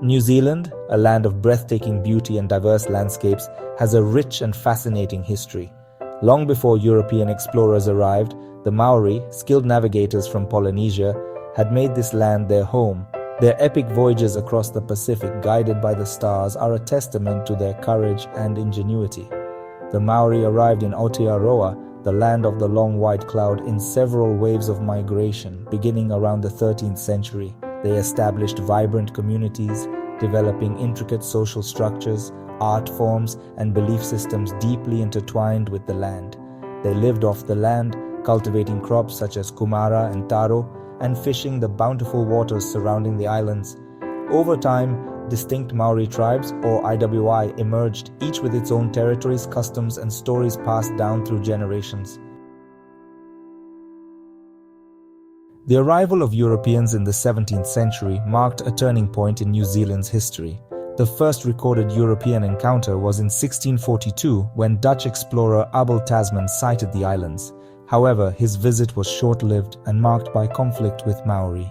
New Zealand, a land of breathtaking beauty and diverse landscapes, has a rich and fascinating history. Long before European explorers arrived, the Maori, skilled navigators from Polynesia, had made this land their home. Their epic voyages across the Pacific, guided by the stars, are a testament to their courage and ingenuity. The Maori arrived in Aotearoa, the land of the long white cloud, in several waves of migration, beginning around the 13th century. They established vibrant communities, developing intricate social structures, art forms, and belief systems deeply intertwined with the land. They lived off the land, cultivating crops such as kumara and taro, and fishing the bountiful waters surrounding the islands. Over time, distinct Maori tribes, or IWI, emerged, each with its own territories, customs, and stories passed down through generations. The arrival of Europeans in the 17th century marked a turning point in New Zealand's history. The first recorded European encounter was in 1642 when Dutch explorer Abel Tasman sighted the islands. However, his visit was short-lived and marked by conflict with Maori.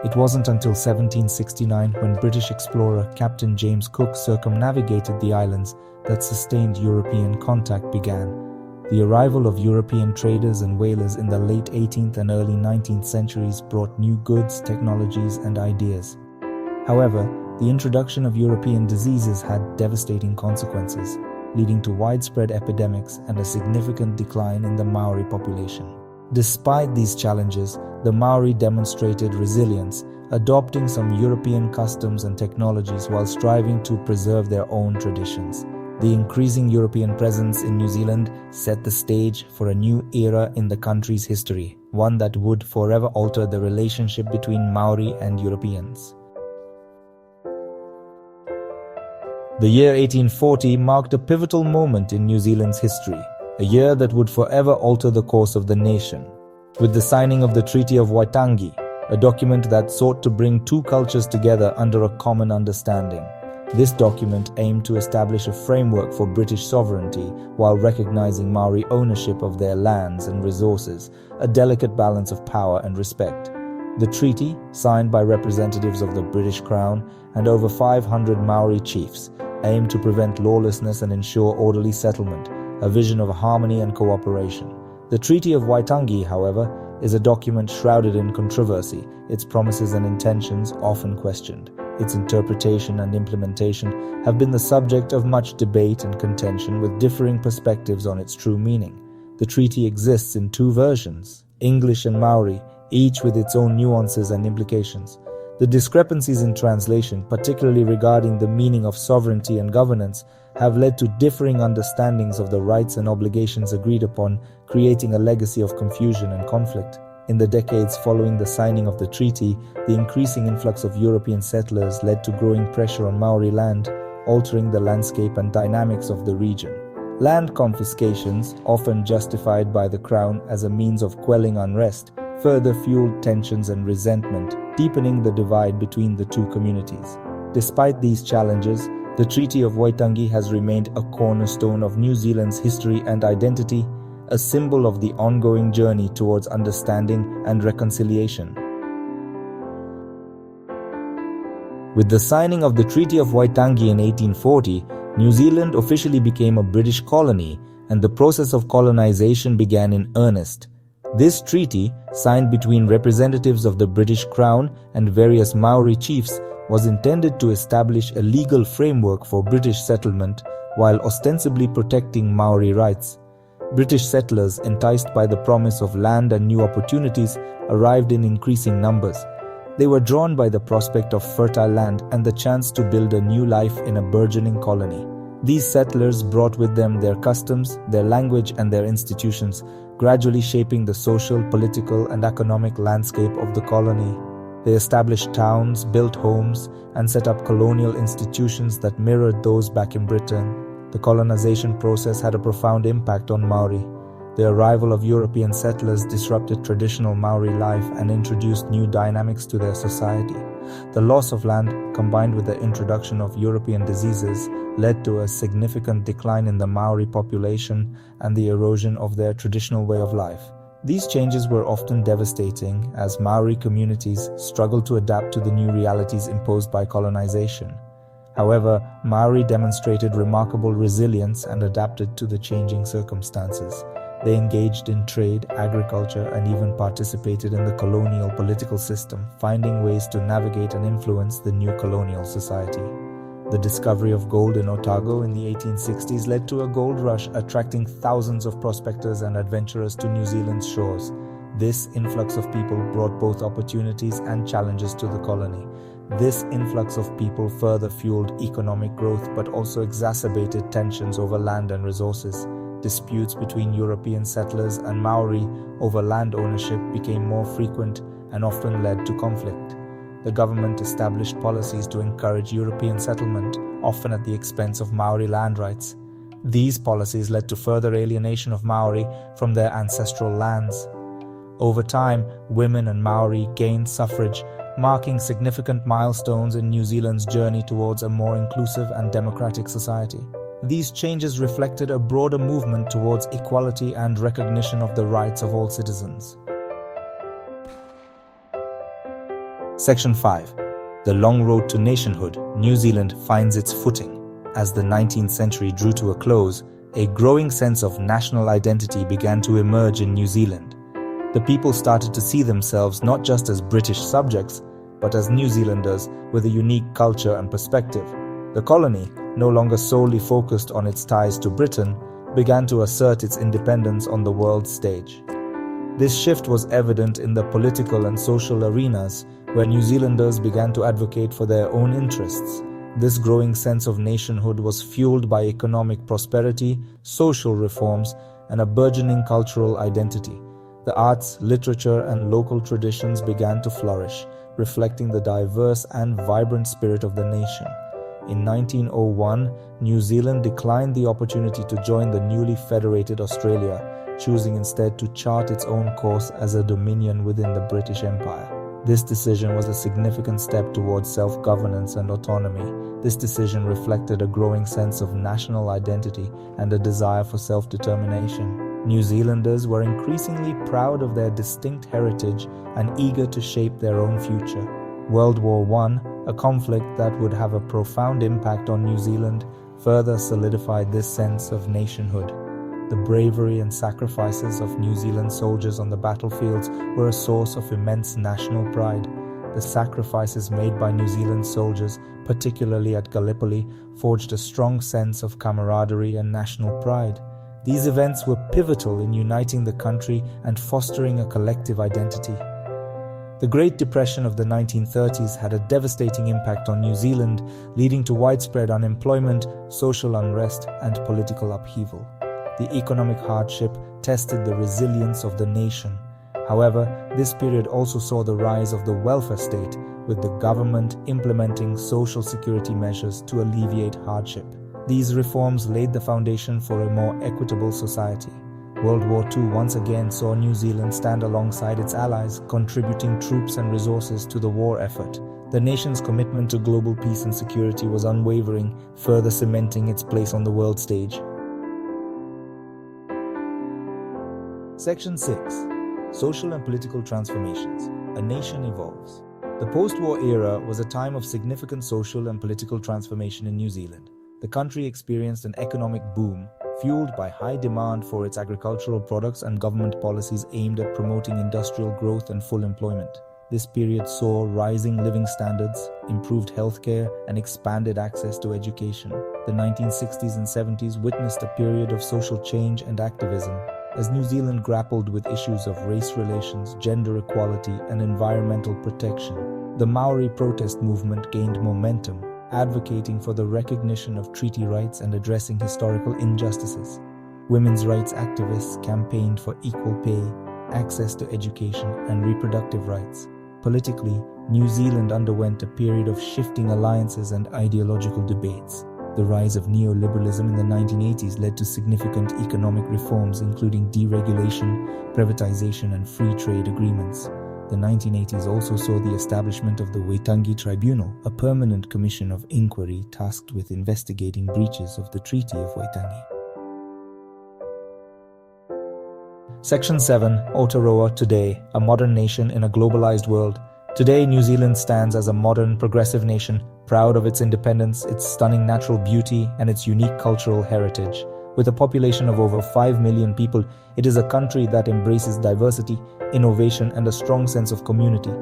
It wasn't until 1769, when British explorer Captain James Cook circumnavigated the islands, that sustained European contact began. The arrival of European traders and whalers in the late 18th and early 19th centuries brought new goods, technologies, and ideas. However, the introduction of European diseases had devastating consequences, leading to widespread epidemics and a significant decline in the Maori population. Despite these challenges, the Maori demonstrated resilience, adopting some European customs and technologies while striving to preserve their own traditions. The increasing European presence in New Zealand set the stage for a new era in the country's history, one that would forever alter the relationship between Maori and Europeans. The year 1840 marked a pivotal moment in New Zealand's history, a year that would forever alter the course of the nation. With the signing of the Treaty of Waitangi, a document that sought to bring two cultures together under a common understanding. This document aimed to establish a framework for British sovereignty while recognizing Maori ownership of their lands and resources, a delicate balance of power and respect. The treaty, signed by representatives of the British Crown and over 500 Maori chiefs, aimed to prevent lawlessness and ensure orderly settlement, a vision of harmony and cooperation. The Treaty of Waitangi, however, is a document shrouded in controversy, its promises and intentions often questioned. Its interpretation and implementation have been the subject of much debate and contention, with differing perspectives on its true meaning. The treaty exists in two versions, English and Maori, each with its own nuances and implications. The discrepancies in translation, particularly regarding the meaning of sovereignty and governance, have led to differing understandings of the rights and obligations agreed upon, creating a legacy of confusion and conflict. In the decades following the signing of the treaty, the increasing influx of European settlers led to growing pressure on Maori land, altering the landscape and dynamics of the region. Land confiscations, often justified by the Crown as a means of quelling unrest, further fueled tensions and resentment, deepening the divide between the two communities. Despite these challenges, the Treaty of Waitangi has remained a cornerstone of New Zealand's history and identity, a symbol of the ongoing journey towards understanding and reconciliation. With the signing of the Treaty of Waitangi in 1840, New Zealand officially became a British colony, and the process of colonization began in earnest. This treaty, signed between representatives of the British Crown and various Maori chiefs, was intended to establish a legal framework for British settlement while ostensibly protecting Maori rights. British settlers, enticed by the promise of land and new opportunities, arrived in increasing numbers. They were drawn by the prospect of fertile land and the chance to build a new life in a burgeoning colony. These settlers brought with them their customs, their language, and their institutions, gradually shaping the social, political, and economic landscape of the colony. They established towns, built homes, and set up colonial institutions that mirrored those back in Britain. The colonization process had a profound impact on Maori. The arrival of European settlers disrupted traditional Maori life and introduced new dynamics to their society. The loss of land, combined with the introduction of European diseases, led to a significant decline in the Maori population and the erosion of their traditional way of life. These changes were often devastating as Maori communities struggled to adapt to the new realities imposed by colonization. However, Maori demonstrated remarkable resilience and adapted to the changing circumstances. They engaged in trade, agriculture, and even participated in the colonial political system, finding ways to navigate and influence the new colonial society. The discovery of gold in Otago in the 1860s led to a gold rush, attracting thousands of prospectors and adventurers to New Zealand's shores. This influx of people brought both opportunities and challenges to the colony. This influx of people further fueled economic growth but also exacerbated tensions over land and resources. Disputes between European settlers and Maori over land ownership became more frequent and often led to conflict. The government established policies to encourage European settlement, often at the expense of Maori land rights. These policies led to further alienation of Maori from their ancestral lands. Over time, women and Maori gained suffrage, marking significant milestones in New Zealand's journey towards a more inclusive and democratic society. These changes reflected a broader movement towards equality and recognition of the rights of all citizens. Section 5. The long road to nationhood. New Zealand finds its footing. As the 19th century drew to a close, a growing sense of national identity began to emerge in New Zealand. The people started to see themselves not just as British subjects, but as New Zealanders with a unique culture and perspective. The colony, no longer solely focused on its ties to Britain, began to assert its independence on the world stage. This shift was evident in the political and social arenas, where New Zealanders began to advocate for their own interests. This growing sense of nationhood was fueled by economic prosperity, social reforms, and a burgeoning cultural identity. The arts, literature, and local traditions began to flourish, reflecting the diverse and vibrant spirit of the nation. In 1901, New Zealand declined the opportunity to join the newly federated Australia, choosing instead to chart its own course as a dominion within the British Empire. This decision was a significant step towards self-governance and autonomy. This decision reflected a growing sense of national identity and a desire for self-determination. New Zealanders were increasingly proud of their distinct heritage and eager to shape their own future. World War I, a conflict that would have a profound impact on New Zealand, further solidified this sense of nationhood. The bravery and sacrifices of New Zealand soldiers on the battlefields were a source of immense national pride. The sacrifices made by New Zealand soldiers, particularly at Gallipoli, forged a strong sense of camaraderie and national pride. These events were pivotal in uniting the country and fostering a collective identity. The Great Depression of the 1930s had a devastating impact on New Zealand, leading to widespread unemployment, social unrest, and political upheaval. The economic hardship tested the resilience of the nation. However, this period also saw the rise of the welfare state, with the government implementing social security measures to alleviate hardship. These reforms laid the foundation for a more equitable society. World War II once again saw New Zealand stand alongside its allies, contributing troops and resources to the war effort. The nation's commitment to global peace and security was unwavering, further cementing its place on the world stage. Section 6. Social and political transformations. A nation evolves. The post-war era was a time of significant social and political transformation in New Zealand. The country experienced an economic boom, fueled by high demand for its agricultural products and government policies aimed at promoting industrial growth and full employment. This period saw rising living standards, improved healthcare, and expanded access to education. The 1960s and 70s witnessed a period of social change and activism, as New Zealand grappled with issues of race relations, gender equality, and environmental protection. The Maori protest movement gained momentum, advocating for the recognition of treaty rights and addressing historical injustices. Women's rights activists campaigned for equal pay, access to education, and reproductive rights. Politically, New Zealand underwent a period of shifting alliances and ideological debates. The rise of neoliberalism in the 1980s led to significant economic reforms, including deregulation, privatization, and free trade agreements. The 1980s also saw the establishment of the Waitangi Tribunal, a permanent commission of inquiry tasked with investigating breaches of the Treaty of Waitangi. Section 7, Aotearoa Today, a modern nation in a globalized world. Today, New Zealand stands as a modern, progressive nation, proud of its independence, its stunning natural beauty, and its unique cultural heritage. With a population of over 5 million people, it is a country that embraces diversity, innovation, and a strong sense of community.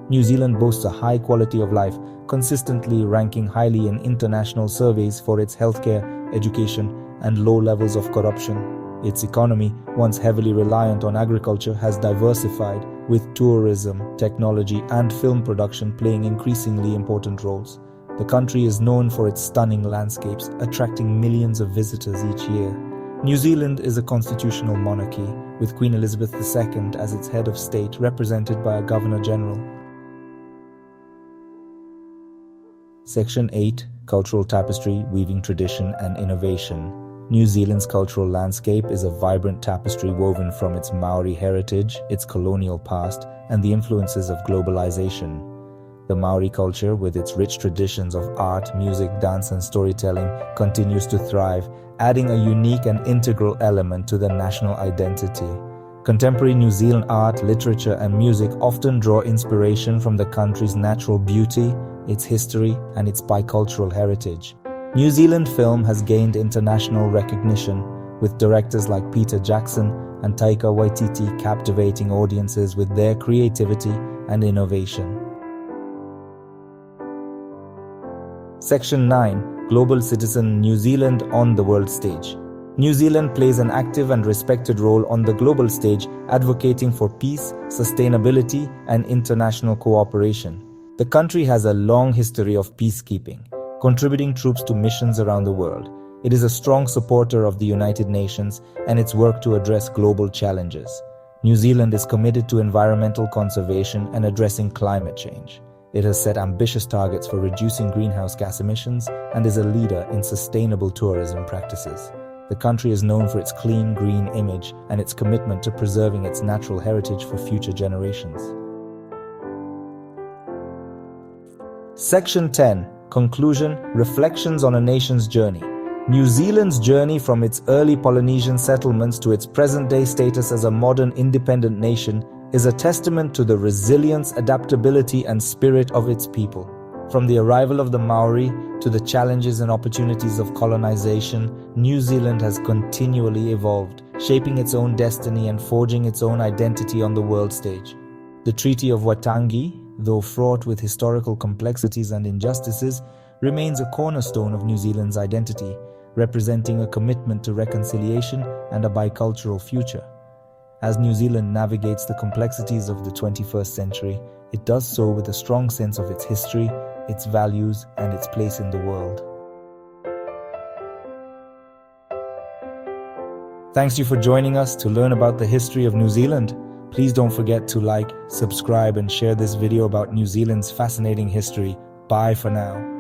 New Zealand boasts a high quality of life, consistently ranking highly in international surveys for its healthcare, education, and low levels of corruption. Its economy, once heavily reliant on agriculture, has diversified, with tourism, technology, and film production playing increasingly important roles. The country is known for its stunning landscapes, attracting millions of visitors each year. New Zealand is a constitutional monarchy, with Queen Elizabeth II as its head of state, represented by a Governor-General. Section 8, Cultural Tapestry, Weaving Tradition and Innovation. New Zealand's cultural landscape is a vibrant tapestry woven from its Maori heritage, its colonial past, and the influences of globalization. The Maori culture, with its rich traditions of art, music, dance, and storytelling, continues to thrive, adding a unique and integral element to the national identity. Contemporary New Zealand art, literature, and music often draw inspiration from the country's natural beauty, its history, and its bicultural heritage. New Zealand film has gained international recognition, with directors like Peter Jackson and Taika Waititi captivating audiences with their creativity and innovation. Section 9, Global Citizen, New Zealand on the world stage. New Zealand plays an active and respected role on the global stage, advocating for peace, sustainability, and international cooperation. The country has a long history of peacekeeping, contributing troops to missions around the world. It is a strong supporter of the United Nations and its work to address global challenges. New Zealand is committed to environmental conservation and addressing climate change. It has set ambitious targets for reducing greenhouse gas emissions and is a leader in sustainable tourism practices. The country is known for its clean, green image and its commitment to preserving its natural heritage for future generations. Section 10, Conclusion, Reflections on a Nation's Journey. New Zealand's journey from its early Polynesian settlements to its present-day status as a modern independent nation is a testament to the resilience, adaptability, and spirit of its people. From the arrival of the Maori to the challenges and opportunities of colonization, New Zealand has continually evolved, shaping its own destiny and forging its own identity on the world stage. The Treaty of Waitangi, though fraught with historical complexities and injustices, remains a cornerstone of New Zealand's identity, representing a commitment to reconciliation and a bicultural future. As New Zealand navigates the complexities of the 21st century, it does so with a strong sense of its history, its values, and its place in the world. Thanks you for joining us to learn about the history of New Zealand. Please don't forget to like, subscribe, and share this video about New Zealand's fascinating history. Bye for now.